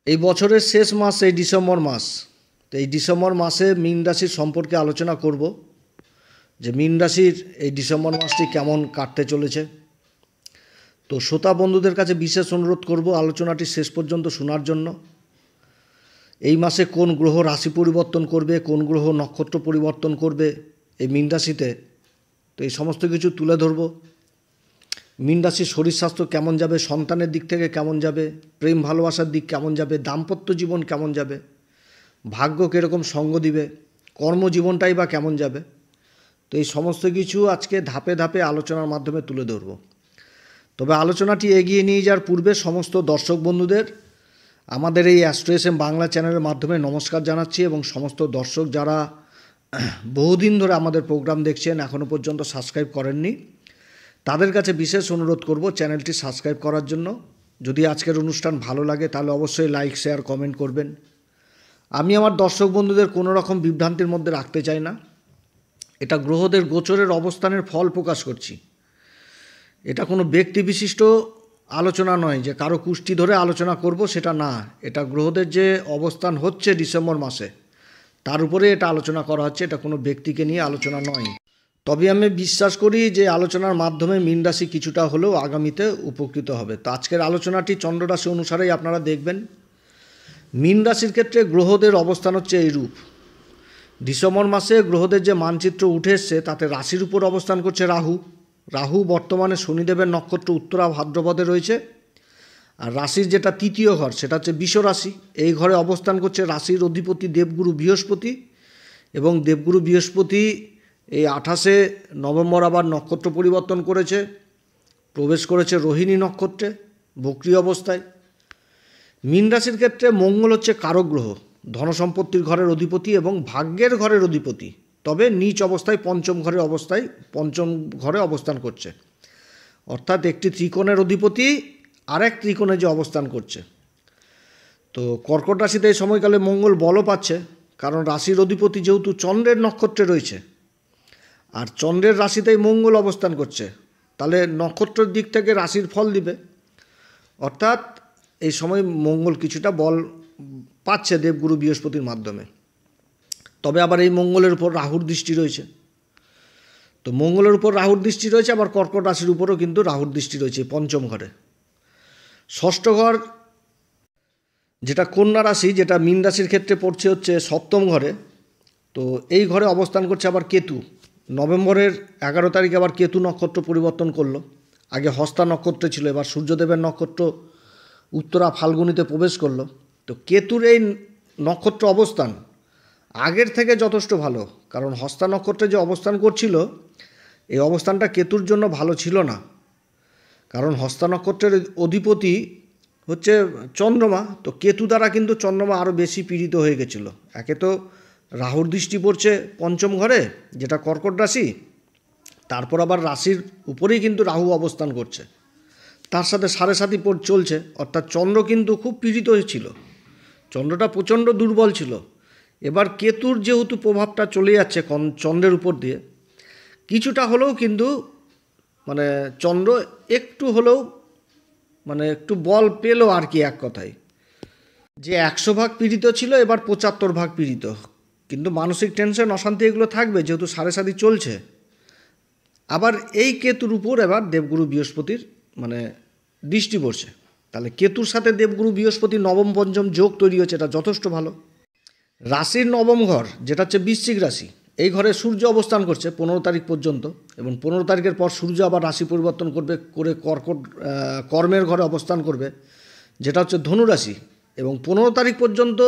এই বছরের শেষ মাস এই ডিসেম্বর মাস। তো এই ডিসেম্বর মাসে মীন রাশির সম্পর্কে আলোচনা করব যে মীন রাশির এই ডিসেম্বর মাসটি কেমন কাটতে চলেছে। তো শ্রোতা বন্ধুদের কাছে বিশেষ অনুরোধ করব আলোচনাটি শেষ পর্যন্ত শোনার জন্য। এই মাসে কোন গ্রহ রাশি পরিবর্তন করবে, কোন গ্রহ নক্ষত্র পরিবর্তন করবে এই মীন রাশিতে, তো এই সমস্ত কিছু তুলে ধরব। মীন রাশির শরীর স্বাস্থ্য কেমন যাবে, সন্তানের দিক থেকে কেমন যাবে, প্রেম ভালোবাসার দিক কেমন যাবে, দাম্পত্য জীবন কেমন যাবে, ভাগ্য কীরকম সঙ্গ দিবে, কর্মজীবনটাই বা কেমন যাবে। তো এই সমস্ত কিছু আজকে ধাপে ধাপে আলোচনার মাধ্যমে তুলে ধরব। তবে আলোচনাটি এগিয়ে নিয়ে যাওয়ার পূর্বে সমস্ত দর্শক বন্ধুদের আমাদের এই অ্যাস্ট্রো এস এম বাংলা চ্যানেলের মাধ্যমে নমস্কার জানাচ্ছি, এবং সমস্ত দর্শক যারা বহুদিন ধরে আমাদের প্রোগ্রাম দেখছেন এখনও পর্যন্ত সাবস্ক্রাইব করেননি, তাদের কাছে বিশেষ অনুরোধ করব চ্যানেলটি সাবস্ক্রাইব করার জন্য। যদি আজকের অনুষ্ঠান ভালো লাগে তাহলে অবশ্যই লাইক, শেয়ার, কমেন্ট করবেন। আমি আমার দর্শক বন্ধুদের কোনো রকম বিভ্রান্তির মধ্যে রাখতে চাই না। এটা গ্রহদের গোচরের অবস্থানের ফল প্রকাশ করছি। এটা কোনো ব্যক্তি বিশিষ্ট আলোচনা নয় যে কারো কুষ্টি ধরে আলোচনা করব, সেটা না। এটা গ্রহদের যে অবস্থান হচ্ছে ডিসেম্বর মাসে তার উপরে এটা আলোচনা করা হচ্ছে, এটা কোনো ব্যক্তিকে নিয়ে আলোচনা নয়। তবে আমি বিশ্বাস করি যে আলোচনার মাধ্যমে মীন রাশি কিছুটা হলেও আগামীতে উপকৃত হবে। তো আজকের আলোচনাটি চন্দ্ররাশি অনুসারেই আপনারা দেখবেন। মীন রাশির ক্ষেত্রে গ্রহদের অবস্থান হচ্ছে এইরূপ। ডিসেম্বর মাসে গ্রহদের যে মানচিত্র উঠে এসছে তাতে রাশির উপর অবস্থান করছে রাহু। রাহু বর্তমানে শনিদেবের নক্ষত্র উত্তরা ভাদ্রপদে রয়েছে। আর রাশির যেটা তৃতীয় ঘর সেটা হচ্ছে বৃষ রাশি। এই ঘরে অবস্থান করছে রাশির অধিপতি দেবগুরু বৃহস্পতি, এবং দেবগুরু বৃহস্পতি এই 28শে নভেম্বর আবার নক্ষত্র পরিবর্তন করেছে, প্রবেশ করেছে রোহিণী নক্ষত্রে বক্রী অবস্থায়। মীন রাশির ক্ষেত্রে মঙ্গল হচ্ছে কারক গ্রহ, ধনসম্পত্তির ঘরের অধিপতি এবং ভাগ্যের ঘরের অধিপতি। তবে নীচ অবস্থায় পঞ্চম ঘরে অবস্থান করছে, অর্থাৎ একটি ত্রিকোণের অধিপতি আরেক ত্রিকোণে যে অবস্থান করছে। তো কর্কট রাশিতে এই সময়কালে মঙ্গল বলও পাচ্ছে, কারণ রাশির অধিপতি যেহেতু চন্দ্রের নক্ষত্রে রয়েছে আর চন্দ্রের রাশিতেই মঙ্গল অবস্থান করছে, তাহলে নক্ষত্রের দিক থেকে রাশির ফল দিবে। অর্থাৎ এই সময় মঙ্গল কিছুটা বল পাচ্ছে দেবগুরু বৃহস্পতির মাধ্যমে। তবে আবার এই মঙ্গলের উপর রাহুর দৃষ্টি রয়েছে। তো মঙ্গলের উপর রাহুর দৃষ্টি রয়েছে, আবার কর্কট রাশির উপরও কিন্তু রাহুর দৃষ্টি রয়েছে পঞ্চম ঘরে। ষষ্ঠ ঘর যেটা কন্যা রাশি, যেটা মীন রাশির ক্ষেত্রে পড়ছে হচ্ছে সপ্তম ঘরে। তো এই ঘরে অবস্থান করছে আবার কেতু। নভেম্বরের 11 তারিখে আবার কেতু নক্ষত্র পরিবর্তন করলো। আগে হস্তা নক্ষত্রে ছিল, এবার সূর্যদেবের নক্ষত্র উত্তরা ফাল্গুনিতে প্রবেশ করলো। তো কেতুর এই নক্ষত্র অবস্থান আগের থেকে যথেষ্ট ভালো, কারণ হস্তা নক্ষত্রে যে অবস্থান করছিল এই অবস্থানটা কেতুর জন্য ভালো ছিল না। কারণ হস্তা নক্ষত্রের অধিপতি হচ্ছে চন্দ্রমা। তো কেতু দ্বারা কিন্তু চন্দ্রমা আরও বেশি পীড়িত হয়ে গেছিল। একে তো রাহুর দৃষ্টি পড়ছে পঞ্চম ঘরে, যেটা কর্কট রাশি, তারপর আবার রাশির উপরেই কিন্তু রাহু অবস্থান করছে, তার সাথে সাড়ে সাথী চলছে। অর্থাৎ চন্দ্র কিন্তু খুব পীড়িত হয়েছিল, চন্দ্রটা প্রচণ্ড দুর্বল ছিল। এবার কেতুর যেহেতু প্রভাবটা চলে যাচ্ছে চন্দ্রের উপর দিয়ে, কিছুটা হলেও কিন্তু মানে চন্দ্র একটু হলেও একটু বল পেল আর কি। এক কথায় যে 100 ভাগ পীড়িত ছিল এবার 75 ভাগ পীড়িত। কিন্তু মানসিক টেনশন, অশান্তি এগুলো থাকবে যেহেতু সাড়ে সাথী চলছে। আবার এই কেতুর উপর এবার দেবগুরু বৃহস্পতির দৃষ্টি পড়ছে, তাহলে কেতুর সাথে দেবগুরু বৃহস্পতি নবম পঞ্চম যোগ তৈরি হচ্ছে, এটা যথেষ্ট ভালো। রাশির নবম ঘর যেটা হচ্ছে বৃশ্চিক রাশি, এই ঘরে সূর্য অবস্থান করছে 15 তারিখ পর্যন্ত, এবং 15 তারিখের পর সূর্য আবার রাশি পরিবর্তন করে কর্মের ঘরে অবস্থান করবে, যেটা হচ্ছে ধনু রাশি। এবং 15 তারিখ পর্যন্ত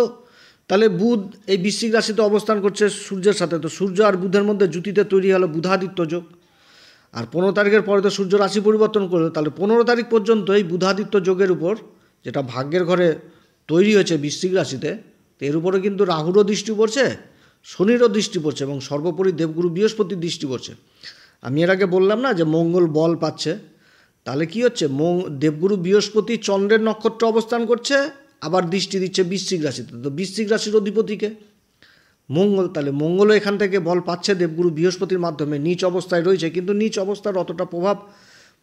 তাহলে বুধ এই বৃশ্চিক রাশিতে অবস্থান করছে সূর্যের সাথে। তো সূর্য আর বুধের মধ্যে জুতিতে তৈরি হলো বুধাদিত্য যোগ। আর 15 তারিখের পরে তো সূর্য রাশি পরিবর্তন করলো, তাহলে 15 তারিখ পর্যন্ত এই বুধাদিত্য যোগের উপর, যেটা ভাগ্যের ঘরে তৈরি হয়েছে বৃশ্চিক রাশিতে, তো এর উপরে কিন্তু রাহুরও দৃষ্টি পড়ছে, শনিরও দৃষ্টি পড়ছে, এবং সর্বোপরি দেবগুরু বৃহস্পতির দৃষ্টি পড়ছে। আমি এর আগে বললাম না যে মঙ্গল বল পাচ্ছে, তাহলে কি হচ্ছে, দেবগুরু বৃহস্পতি চন্দ্রের নক্ষত্র অবস্থান করছে, আবার দৃষ্টি দিচ্ছে বৃশ্চিক রাশিতে। তো বৃশ্চিক রাশির অধিপতিকে মঙ্গল, তাহলে মঙ্গলও এখান থেকে বল পাচ্ছে দেবগুরু বৃহস্পতির মাধ্যমে। নিচ অবস্থায় রয়েছে, কিন্তু নিচ অবস্থার অতটা প্রভাব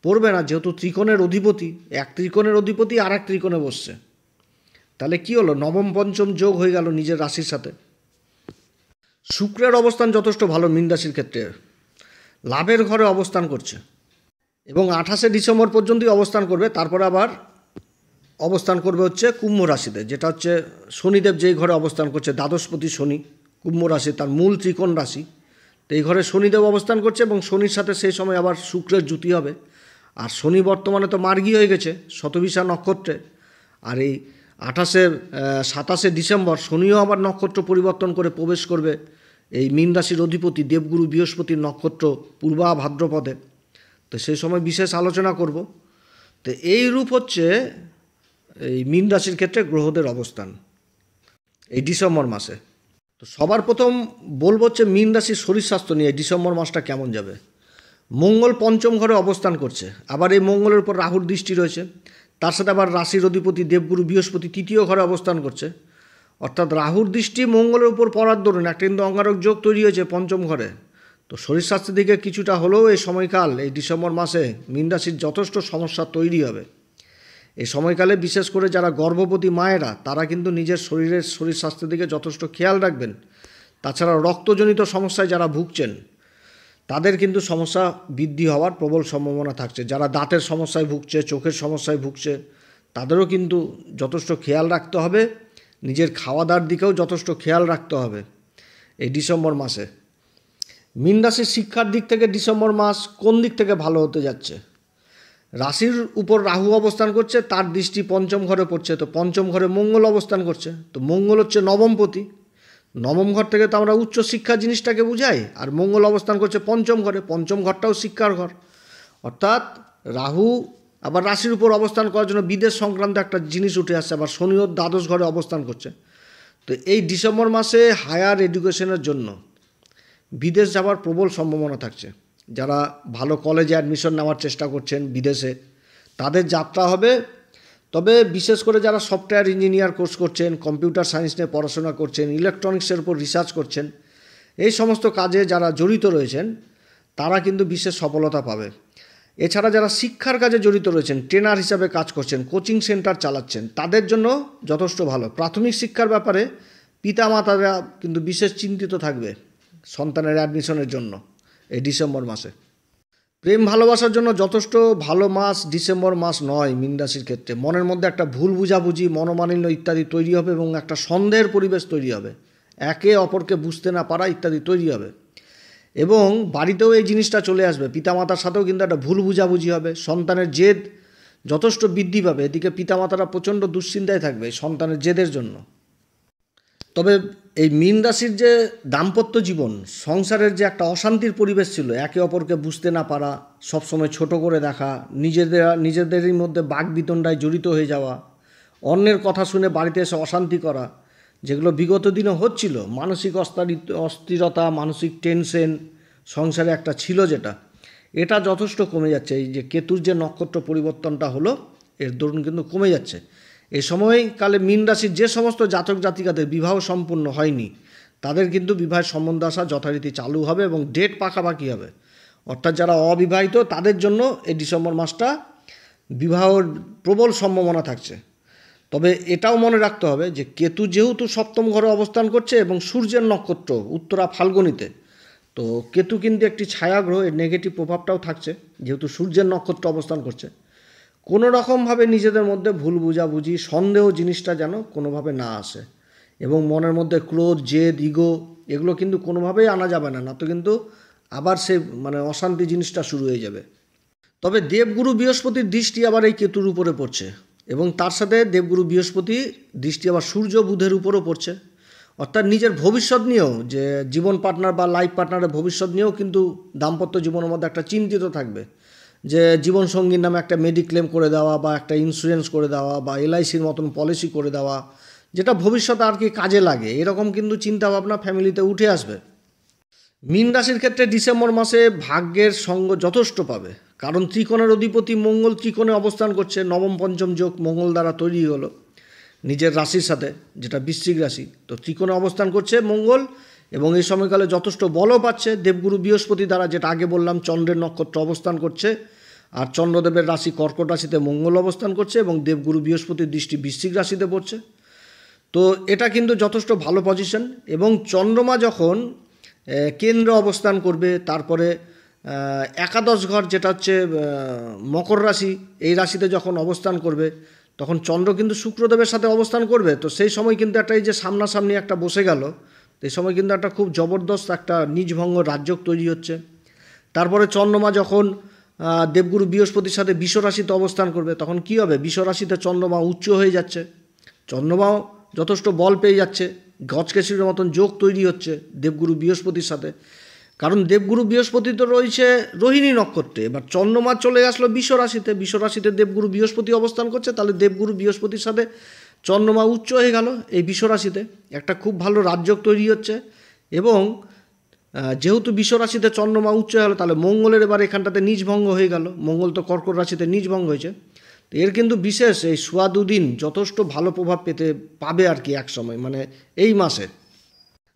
পড়বে না, যেহেতু ত্রিকোণের অধিপতি, এক ত্রিকোণের অধিপতি আর এক ত্রিকোণে বসছে। তাহলে কি হলো, নবম পঞ্চম যোগ হয়ে গেল নিজের রাশির সাথে। শুক্রের অবস্থান যথেষ্ট ভালো মীন রাশির ক্ষেত্রে, লাভের ঘরে অবস্থান করছে এবং 28শে ডিসেম্বর পর্যন্তই অবস্থান করবে। তারপরে আবার অবস্থান করবে হচ্ছে কুম্ভ রাশিতে, যেটা হচ্ছে শনিদেব যেই ঘরে অবস্থান করছে, দ্বাদশপতি শনি, কুম্ভ রাশি তার মূল ত্রিকোণ রাশি। তো এই ঘরে শনিদেব অবস্থান করছে এবং শনির সাথে সেই সময় আবার শুক্রের জুতি হবে। আর শনি বর্তমানে তো মার্গী হয়ে গেছে শতবিশা নক্ষত্রে। আর এই 27শে ডিসেম্বর শনিও আবার নক্ষত্র পরিবর্তন করে প্রবেশ করবে এই মীন রাশির অধিপতি দেবগুরু বৃহস্পতির নক্ষত্র পূর্বা ভাদ্রপদে। তো সেই সময় বিশেষ আলোচনা করব। তো এই রূপ হচ্ছে এই মীন রাশির ক্ষেত্রে গ্রহদের অবস্থান এই ডিসেম্বর মাসে। তো সবার প্রথম বলবো হচ্ছে মীন রাশির শরীর স্বাস্থ্য নিয়ে ডিসেম্বর মাসটা কেমন যাবে। মঙ্গল পঞ্চম ঘরে অবস্থান করছে, আবার এই মঙ্গলের উপর রাহুর দৃষ্টি রয়েছে, তার সাথে আবার রাশির অধিপতি দেবগুরু বৃহস্পতি তৃতীয় ঘরে অবস্থান করছে। অর্থাৎ রাহুর দৃষ্টি মঙ্গলের উপর পড়ার দরুন একটা কিন্তু অঙ্গারক যোগ তৈরি হয়েছে পঞ্চম ঘরে। তো শরীর স্বাস্থ্যের দিকে কিছুটা হলেও এই সময়কাল এই ডিসেম্বর মাসে মীন রাশির যথেষ্ট সমস্যা তৈরি হবে। এই সময়কালে বিশেষ করে যারা গর্ভবতী মায়েরা তারা কিন্তু নিজের শরীর স্বাস্থ্যের দিকে যথেষ্ট খেয়াল রাখবেন। তাছাড়া রক্তজনিত সমস্যায় যারা ভুগছেন তাদের কিন্তু সমস্যা বৃদ্ধি হওয়ার প্রবল সম্ভাবনা থাকছে। যারা দাঁতের সমস্যায় ভুগছে, চোখের সমস্যায় ভুগছে, তাদেরও কিন্তু যথেষ্ট খেয়াল রাখতে হবে। নিজের খাওয়া দাওয়ার দিকেও যথেষ্ট খেয়াল রাখতে হবে এই ডিসেম্বর মাসে। মীন রাশির শিক্ষার দিক থেকে ডিসেম্বর মাস কোন দিক থেকে ভালো হতে যাচ্ছে? রাশির উপর রাহু অবস্থান করছে, তার দৃষ্টি পঞ্চম ঘরে পড়ছে। তো পঞ্চম ঘরে মঙ্গল অবস্থান করছে। তো মঙ্গল হচ্ছে নবমপতি, নবম ঘর থেকে তো আমরা উচ্চ শিক্ষা জিনিসটাকে বুঝাই। আর মঙ্গল অবস্থান করছে পঞ্চম ঘরে, পঞ্চম ঘরটাও শিক্ষার ঘর। অর্থাৎ রাহু আবার রাশির উপর অবস্থান করার জন্য বিদেশ সংক্রান্ত একটা জিনিস উঠে আসছে। আবার শনিও দ্বাদশ ঘরে অবস্থান করছে। তো এই ডিসেম্বর মাসে হায়ার এডুকেশনের জন্য বিদেশ যাওয়ার প্রবল সম্ভাবনা থাকছে। যারা ভালো কলেজে অ্যাডমিশন নেওয়ার চেষ্টা করছেন বিদেশে, তাদের যাত্রা হবে। তবে বিশেষ করে যারা সফটওয়্যার ইঞ্জিনিয়ার কোর্স করছেন, কম্পিউটার সায়েন্স নিয়ে পড়াশোনা করছেন, ইলেকট্রনিক্সের উপর রিসার্চ করছেন, এই সমস্ত কাজে যারা জড়িত রয়েছেন তারা কিন্তু বিশেষ সফলতা পাবে। এছাড়া যারা শিক্ষার কাজে জড়িত রয়েছেন, ট্রেনার হিসাবে কাজ করছেন, কোচিং সেন্টার চালাচ্ছেন, তাদের জন্য যথেষ্ট ভালো। প্রাথমিক শিক্ষার ব্যাপারে পিতামাতারা কিন্তু বিশেষ চিন্তিত থাকবে সন্তানের অ্যাডমিশনের জন্য এই ডিসেম্বর মাসে। প্রেম ভালোবাসার জন্য যথেষ্ট ভালো মাস ডিসেম্বর মাস নয় মীন রাশির ক্ষেত্রে। মনের মধ্যে একটা ভুল বুঝাবুঝি, মনোমালিন্য ইত্যাদি তৈরি হবে এবং একটা সন্দেহের পরিবেশ তৈরি হবে, একে অপরকে বুঝতে না পারা ইত্যাদি তৈরি হবে। এবং বাড়িতেও এই জিনিসটা চলে আসবে, পিতামাতার সাথেও কিন্তু একটা ভুল বুঝাবুঝি হবে, সন্তানের জেদ যথেষ্ট বৃদ্ধি পাবে। এদিকে পিতামাতারা প্রচণ্ড দুশ্চিন্তায় থাকবে সন্তানের জেদের জন্য। তবে এই মীন রাশির যে দাম্পত্য জীবন, সংসারের যে একটা অশান্তির পরিবেশ ছিল, একে অপরকে বুঝতে না পারা, সবসময় ছোট করে দেখা, নিজেদেরই মধ্যে বাকবিতণ্ডায় জড়িত হয়ে যাওয়া, অন্যের কথা শুনে বাড়িতে এসে অশান্তি করা, যেগুলো বিগত দিনে হচ্ছিল, মানসিক অস্থিরতা, মানসিক টেনশন সংসারে একটা ছিল, এটা যথেষ্ট কমে যাচ্ছে। এই যে কেতুর যে নক্ষত্র পরিবর্তনটা হলো, এর দরুন কিন্তু কমে যাচ্ছে। এই সময়কালে মীন রাশির যে সমস্ত জাতক জাতিকাদের বিবাহ সম্পূর্ণ হয়নি, তাদের কিন্তু বিবাহের সম্বন্ধ আসা যথারীতি চালু হবে এবং ডেট পাকাপাকি হবে। অর্থাৎ যারা অবিবাহিত তাদের জন্য এই ডিসেম্বর মাসটা বিবাহের প্রবল সম্ভাবনা থাকছে। তবে এটাও মনে রাখতে হবে যে কেতু যেহেতু সপ্তম ঘরে অবস্থান করছে এবং সূর্যের নক্ষত্র উত্তরা ফাল্গুনিতে, তো কেতু কিন্তু একটি ছায়াগ্রহ, এর নেগেটিভ প্রভাবটাও থাকছে যেহেতু সূর্যের নক্ষত্র অবস্থান করছে। কোনো রকমভাবে নিজেদের মধ্যে ভুল বুঝাবুঝি, সন্দেহ জিনিসটা যেন কোনোভাবে না আসে এবং মনের মধ্যে ক্রোধ, জেদ, ইগো এগুলো কিন্তু কোনোভাবেই আনা যাবে না, না তো কিন্তু আবার সে অশান্তি জিনিসটা শুরু হয়ে যাবে। তবে দেবগুরু বৃহস্পতির দৃষ্টি আবার এই কেতুর উপরে পড়ছে এবং তার সাথে দেবগুরু বৃহস্পতি দৃষ্টি আবার সূর্য বুধের উপরও পড়ছে। অর্থাৎ নিজের ভবিষ্যৎ নিয়েও, যে জীবন পার্টনার বা লাইফ পার্টনারের ভবিষ্যৎ নিয়েও কিন্তু দাম্পত্য জীবনের মধ্যে একটা চিন্তিত থাকবে, যে জীবনসঙ্গীর নামে একটা মেডিক্লেম করে দেওয়া বা একটা ইন্স্যুরেন্স করে দেওয়া বা এলআইসির মতন পলিসি করে দেওয়া, যেটা ভবিষ্যতে আর কি কাজে লাগে, এরকম কিন্তু চিন্তাভাবনা ফ্যামিলিতে উঠে আসবে। মীন রাশির ক্ষেত্রে ডিসেম্বর মাসে ভাগ্যের সঙ্গ যথেষ্ট পাবে, কারণ ত্রিকোণের অধিপতি মঙ্গল ত্রিকোণে অবস্থান করছে। নবম পঞ্চম যোগ মঙ্গল দ্বারা তৈরি হলো নিজের রাশির সাথে, যেটা বৃশ্চিক রাশি। তো ত্রিকোণে অবস্থান করছে মঙ্গল এবং এই সময়কালে যথেষ্ট বলও পাচ্ছে দেবগুরু বৃহস্পতি দ্বারা, যেটা আগে বললাম চন্দ্রের নক্ষত্র অবস্থান করছে। আর চন্দ্রদেবের রাশি কর্কট রাশিতে মঙ্গল অবস্থান করছে এবং দেবগুরু বৃহস্পতির দৃষ্টি বৃশ্চিক রাশিতে পড়ছে। তো এটা কিন্তু যথেষ্ট ভালো পজিশন। এবং চন্দ্রমা যখন কেন্দ্রে অবস্থান করবে, তারপরে একাদশ ঘর যেটা হচ্ছে মকর রাশি, এই রাশিতে যখন অবস্থান করবে তখন চন্দ্র কিন্তু শুক্রদেবের সাথে অবস্থান করবে। তো সেই সময় কিন্তু একটা এই যে সামনাসামনি একটা বসে গেল, এই সময় কিন্তু একটা খুব জবরদস্ত একটা নিজভঙ্গ রাজযোগ তৈরি হচ্ছে। তারপরে চন্দ্রমা যখন দেবগুরু বৃহস্পতির সাথে বৃষ রাশিতে অবস্থান করবে তখন কি হবে, বৃষ রাশিতে চন্দ্রমা উচ্চ হয়ে যাচ্ছে, চন্দ্রমাও যথেষ্ট বল পেয়ে যাচ্ছে, গজকেশরীর মতন যোগ তৈরি হচ্ছে দেবগুরু বৃহস্পতির সাথে। কারণ দেবগুরু বৃহস্পতি তো রয়েছে রোহিণী নক্ষত্রে, এবার চন্দ্রমা চলে আসলো বৃষ রাশিতে, বৃষ রাশিতে দেবগুরু বৃহস্পতি অবস্থান করছে, তাহলে দেবগুরু বৃহস্পতির সাথে চন্দ্রমা উচ্চ হয়ে গেল এই বৃষ রাশিতে, একটা খুব ভালো রাজযোগ তৈরি হচ্ছে। এবং যেহেতু বৃষ রাশিতে চন্দ্রমা উচ্চ হয়ে গেল, তাহলে মঙ্গলের এবার এখানটাতে নিজভঙ্গ হয়ে গেল, মঙ্গল তো কর্কট রাশিতে নিজভঙ্গ হয়েছে। তো এর কিন্তু বিশেষ এই সোয়া দুদিন যথেষ্ট ভালো প্রভাব পাবে আর কি এক সময়, মানে এই মাসে।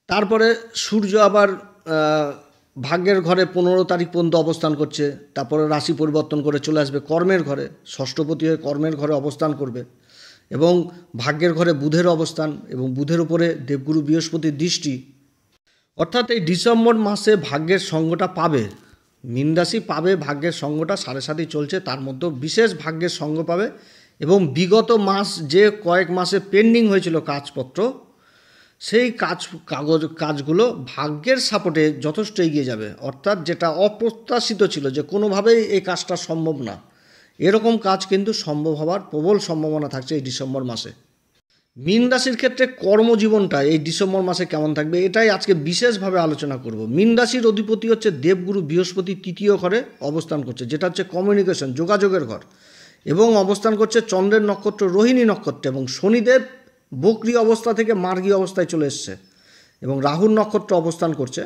তারপরে সূর্য আবার ভাগ্যের ঘরে 15 তারিখ পর্যন্ত অবস্থান করছে, তারপরে রাশি পরিবর্তন করে চলে আসবে কর্মের ঘরে, ষষ্ঠপতি হয়ে কর্মের ঘরে অবস্থান করবে। এবং ভাগ্যের ঘরে বুধের অবস্থান, এবং বুধের উপরে দেবগুরু বৃহস্পতির দৃষ্টি। অর্থাৎ এই ডিসেম্বর মাসে ভাগ্যের সঙ্গটা পাবে, মীন রাশি পাবে ভাগ্যের সঙ্গটা, 7.5 চলছে, তার মধ্যে বিশেষ ভাগ্যের সঙ্গ পাবে। এবং বিগত মাস যে কয়েক মাসে পেন্ডিং হয়েছিল কাজপত্র, সেই কাজগুলো ভাগ্যের সাপোর্টে যথেষ্ট এগিয়ে যাবে। অর্থাৎ যেটা অপ্রত্যাশিত ছিল যে কোনোভাবেই এই কাজটা সম্ভব না, এরকম কাজ কিন্তু সম্ভব হওয়ার প্রবল সম্ভাবনা থাকছে এই ডিসেম্বর মাসে। মীন রাশির ক্ষেত্রে কর্মজীবনটা এই ডিসেম্বর মাসে কেমন থাকবে, এটাই আজকে বিশেষভাবে আলোচনা করব। মীন রাশির অধিপতি হচ্ছে দেবগুরু বৃহস্পতি, তৃতীয় ঘরে অবস্থান করছে, যেটা হচ্ছে কমিউনিকেশন, যোগাযোগের ঘর, এবং অবস্থান করছে চন্দ্রের নক্ষত্র রোহিণী নক্ষত্রে। এবং শনিদেব বক্রী অবস্থা থেকে মার্গী অবস্থায় চলে এসছে, এবং রাহুর নক্ষত্র অবস্থান করছে।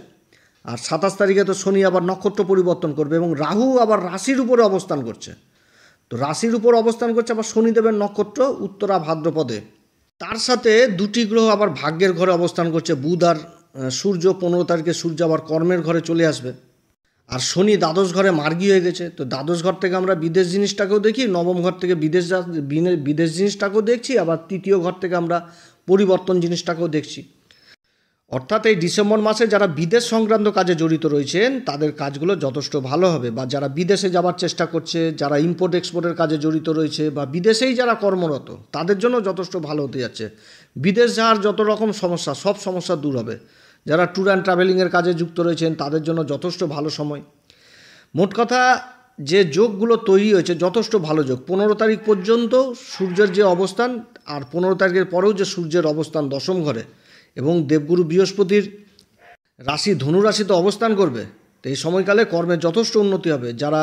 আর 27 তারিখে তো শনি আবার নক্ষত্র পরিবর্তন করবে, এবং রাহু আবার রাশির উপরে অবস্থান করছে। তো রাশির উপর অবস্থান করছে আবার শনিদেবের নক্ষত্র উত্তরা ভাদ্রপদে। তার সাথে দুটি গ্রহ আবার ভাগ্যের ঘরে অবস্থান করছে, বুধ আর সূর্য। 15 তারিখে সূর্য আবার কর্মের ঘরে চলে আসবে, আর শনি দ্বাদশ ঘরে মার্গী হয়ে গেছে। তো দ্বাদশ ঘর থেকে আমরা বিদেশ জিনিসটাকেও দেখি, নবম ঘর থেকে বিদেশ জিনিসটাকেও দেখছি, আবার তৃতীয় ঘর থেকে আমরা পরিবর্তন জিনিসটাকেও দেখছি। অর্থাৎ এই ডিসেম্বর মাসে যারা বিদেশ সংক্রান্ত কাজে জড়িত রয়েছেন তাদের কাজগুলো যথেষ্ট ভালো হবে, বা যারা বিদেশে যাবার চেষ্টা করছে, যারা ইম্পোর্ট এক্সপোর্টের কাজে জড়িত রয়েছে, বা বিদেশেই যারা কর্মরত, তাদের জন্য যথেষ্ট ভালো হতে যাচ্ছে। বিদেশ যাওয়ার যত রকম সমস্যা, সব সমস্যা দূর হবে। যারা ট্যুর অ্যান্ড ট্রাভেলিংয়ের কাজে যুক্ত রয়েছেন তাদের জন্য যথেষ্ট ভালো সময়। মোট কথা, যে যোগগুলো তৈরি হয়েছে যথেষ্ট ভালো যোগ। 15 তারিখ পর্যন্ত সূর্যের যে অবস্থান, আর 15 তারিখের পরেও যে সূর্যের অবস্থান দশম ঘরে, এবং দেবগুরু বৃহস্পতির রাশি ধনু রাশিতে অবস্থান করবে, তো এই সময়কালে কর্মের যথেষ্ট উন্নতি হবে। যারা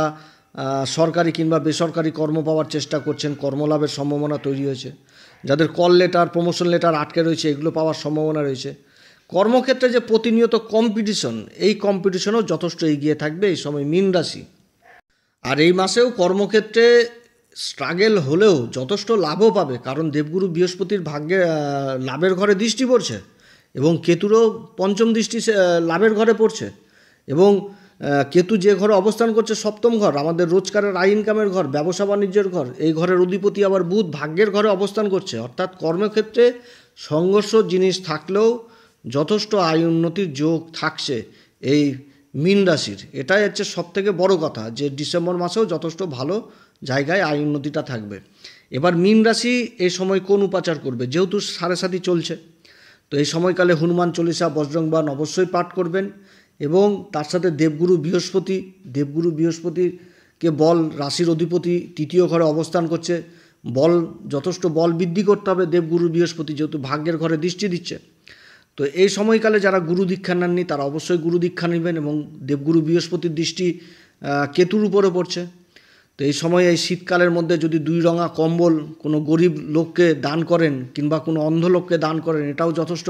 সরকারি কিংবা বেসরকারি কর্ম পাওয়ার চেষ্টা করছেন, কর্মলাভের সম্ভাবনা তৈরি হয়েছে। যাদের কল লেটার, প্রমোশন লেটার আটকে রয়েছে, এগুলো পাওয়ার সম্ভাবনা রয়েছে। কর্মক্ষেত্রে যে প্রতিনিয়ত কম্পিটিশন, এই কম্পিটিশনও যথেষ্ট এগিয়ে থাকবে এই সময় মীন রাশি। আর এই মাসেও কর্মক্ষেত্রে স্ট্রাগেল হলেও যথেষ্ট লাভও পাবে, কারণ দেবগুরু বৃহস্পতির ভাগ্যে লাভের ঘরে দৃষ্টি পড়ছে, এবং কেতুরও পঞ্চম দৃষ্টি লাভের ঘরে পড়ছে। এবং কেতু যে ঘরে অবস্থান করছে সপ্তম ঘর, আমাদের রোজগারের আয় ইনকামের ঘর, ব্যবসা বাণিজ্যের ঘর, এই ঘরের অধিপতি আবার বুধ ভাগ্যের ঘরে অবস্থান করছে। অর্থাৎ কর্মক্ষেত্রে সংঘর্ষ জিনিস থাকলেও যথেষ্ট আয় উন্নতির যোগ থাকছে এই মীন রাশির। এটাই হচ্ছে সবথেকে বড় কথা, যে ডিসেম্বর মাসেও যথেষ্ট ভালো জায়গায় আয় উন্নতিটা থাকবে। এবার মীন রাশি এই সময় কোন উপাচার করবে, যেহেতু 7.5 চলছে, তো এই সময়কালে হনুমান চল্লিশা, বজরংবাণ অবশ্যই পাঠ করবেন। এবং তার সাথে দেবগুরু বৃহস্পতিকে বল, রাশির অধিপতি তৃতীয় ঘরে অবস্থান করছে, যথেষ্ট বল বৃদ্ধি করতে হবে দেবগুরু বৃহস্পতি, যেহেতু ভাগ্যের ঘরে দৃষ্টি দিচ্ছে। তো এই সময়কালে যারা গুরু দীক্ষা নেননি তারা অবশ্যই গুরু দীক্ষা নেবেন। এবং দেবগুরু বৃহস্পতির দৃষ্টি কেতুর উপরে পড়ছে। তো এই সময়, এই শীতকালের মধ্যে যদি 2 রঙা কম্বল কোনো গরিব লোককে দান করেন, কিংবা কোনো অন্ধ লোককে দান করেন, এটাও যথেষ্ট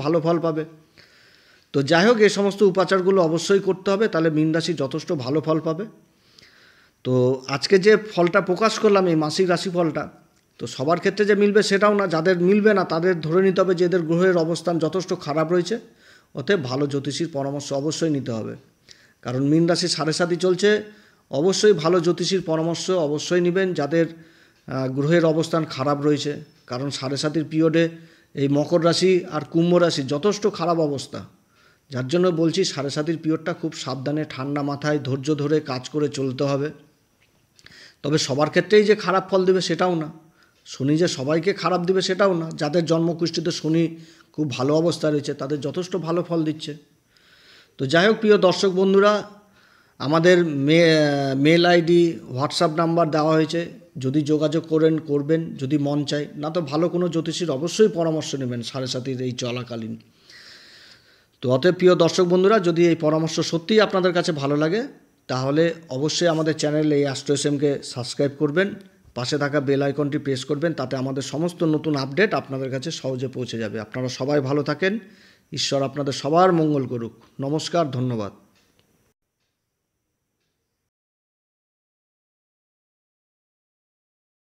ভালো ফল পাবে। তো যাই হোক, এই সমস্ত উপাচারগুলো অবশ্যই করতে হবে, তাহলে মীন রাশি যথেষ্ট ভালো ফল পাবে। তো আজকে যে ফলটা প্রকাশ করলাম, এই মাসিক রাশিফলটা, তো সবার ক্ষেত্রে যে মিলবে সেটাও না। যাদের মিলবে না তাদের ধরে নিতে হবে যে এদের গ্রহের অবস্থান যথেষ্ট খারাপ রয়েছে, অতএব ভালো জ্যোতিষীর পরামর্শ অবশ্যই নিতে হবে। কারণ মীন রাশি 7.5 চলছে, অবশ্যই ভালো জ্যোতিষীর পরামর্শ অবশ্যই নেবেন যাদের গ্রহের অবস্থান খারাপ রয়েছে। কারণ সাড়ে সাতির পিরিয়ডে এই মকর রাশি আর কুম্ভ রাশি যথেষ্ট খারাপ অবস্থা, যার জন্য বলছি সাড়ে সাতির পিরিয়ডটা খুব সাবধানে ঠান্ডা মাথায় ধৈর্য ধরে কাজ করে চলতে হবে। তবে সবার ক্ষেত্রেই যে খারাপ ফল দেবে সেটাও না, শনি যে সবাইকে খারাপ দেবে সেটাও না। যাদের জন্মকুষ্ঠিতে শনি খুব ভালো অবস্থায় রয়েছে তাদের যথেষ্ট ভালো ফল দিচ্ছে। তো যাই হোক প্রিয় দর্শক বন্ধুরা, আমাদের মেল আইডি হোয়াটসঅ্যাপ নাম্বার দেওয়া হয়েছে, যদি যোগাযোগ করবেন যদি মন চায়, না তো ভালো কোনো জ্যোতিষীর অবশ্যই পরামর্শ নেবেন সাড়ে সাতির এই চলাকালীন। তো অতএব প্রিয় দর্শক বন্ধুরা, যদি এই পরামর্শ সত্যিই আপনাদের কাছে ভালো লাগে তাহলে অবশ্যই আমাদের চ্যানেল এই অ্যাস্ট্রো এসএমকে সাবস্ক্রাইব করবেন, পাশে থাকা বেল আইকনটি প্রেস করবেন, তাতে আমাদের সমস্ত নতুন আপডেট আপনাদের কাছে সহজে পৌঁছে যাবে। আপনারা সবাই ভালো থাকেন, ঈশ্বর আপনাদের সবার মঙ্গল করুক। নমস্কার, ধন্যবাদ।